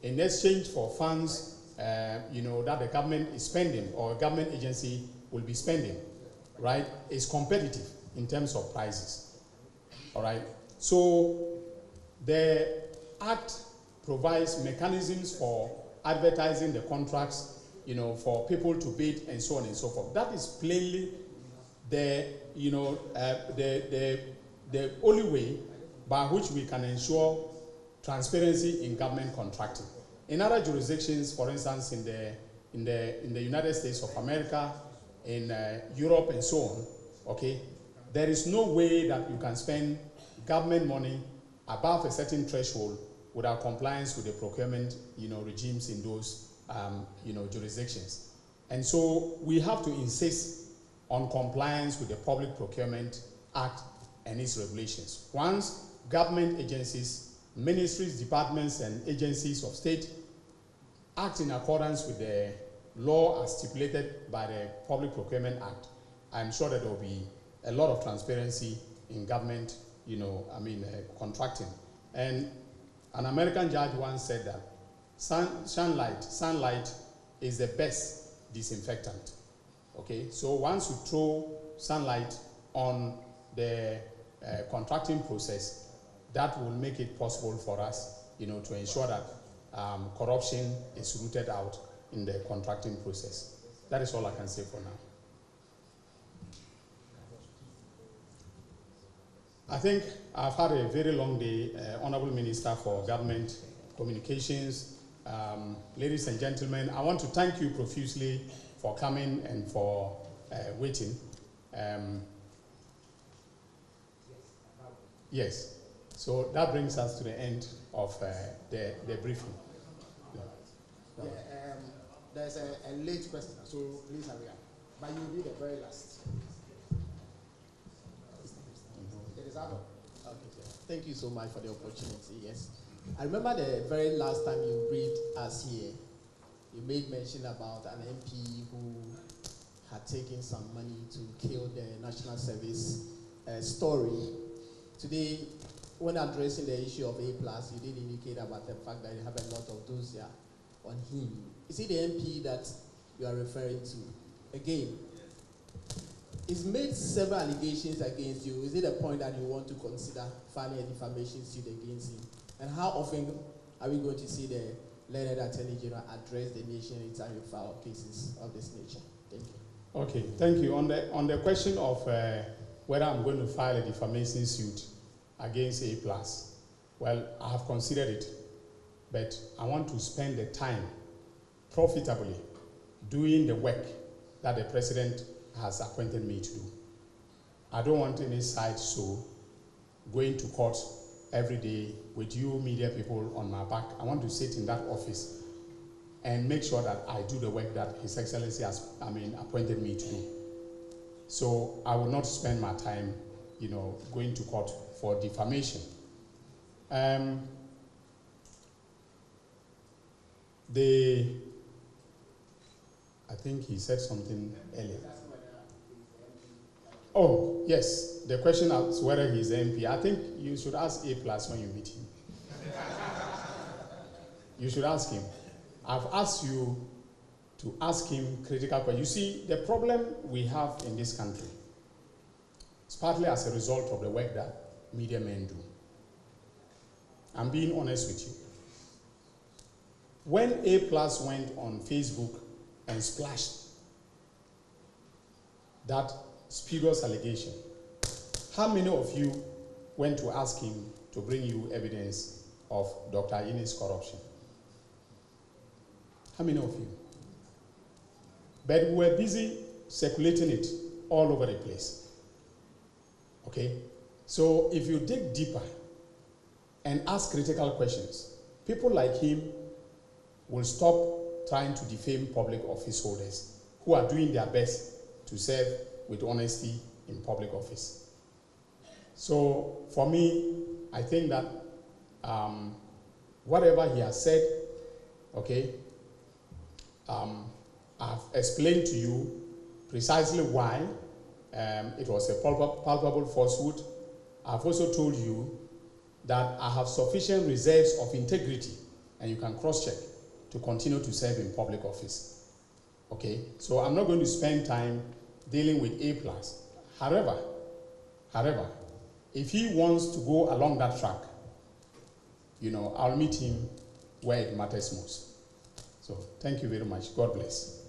in exchange for funds, you know, that the government is spending or a government agency will be spending, right, is competitive in terms of prices. All right. So the Act provides mechanisms for advertising the contracts, you know, for people to bid and so on and so forth. That is plainly the, you know, the only way by which we can ensure transparency in government contracting. In other jurisdictions, for instance, in the United States of America, in Europe and so on, okay, there is no way that you can spend government money above a certain threshold without compliance with the procurement, you know, regimes in those, you know, jurisdictions. And so we have to insist on compliance with the Public Procurement Act and its regulations. Once government agencies, ministries, departments, and agencies of state act in accordance with the law as stipulated by the Public Procurement Act, I'm sure that there will be a lot of transparency in government, you know, contracting. And an American judge once said that sunlight is the best disinfectant. Okay, so once you throw sunlight on the contracting process, that will make it possible for us, you know, to ensure that corruption is rooted out in the contracting process. That is all I can say for now. I think I've had a very long day, Honorable Minister for Government Communications. Ladies and gentlemen, I want to thank you profusely for coming and for waiting. Yes, so that brings us to the end of the briefing. Yeah, there's a late question, so please hurry up. But you'll be the very last. It is out. Okay, thank you so much for the opportunity. Yes, I remember the very last time you briefed us here. You made mention about an MP who had taken some money to kill the National Service story. Today, when addressing the issue of A+, you did indicate about the fact that you have a lot of those there on him. Is it the MP that you are referring to? Again, he's made several allegations against you. Is it a point that you want to consider filing a defamation suit against him? And how often are we going to see the learned Attorney General address the nation anytime you file cases of this nature? Thank you. Okay, thank you. On the question of whether I'm going to file a defamation suit against A+, well, I have considered it, but I want to spend the time profitably doing the work that the President has appointed me to do. I don't want any side show going to court every day with you media people on my back. I want to sit in that office and make sure that I do the work that His Excellency has, appointed me to do. So I will not spend my time, you know, going to court for defamation. I think he said something earlier. Oh, yes. The question is whether he's an MP. I think you should ask A+ when you meet him. You should ask him. I've asked you to ask him critical questions. You see, the problem we have in this country is partly as a result of the work that media men do. I'm being honest with you. When A+ went on Facebook and splashed that spurious allegation, how many of you went to ask him to bring you evidence of Dr. Ayini's corruption? How many of you? But we were busy circulating it all over the place. Okay? So if you dig deeper and ask critical questions, people like him will stop trying to defame public office holders who are doing their best to serve with honesty in public office. So for me, I think that whatever he has said, okay, I've explained to you precisely why it was a palpable falsehood. I've also told you that I have sufficient reserves of integrity and you can cross-check to continue to serve in public office. Okay, so I'm not going to spend time dealing with A+. However, if he wants to go along that track, I'll meet him where it matters most. So thank you very much. God bless.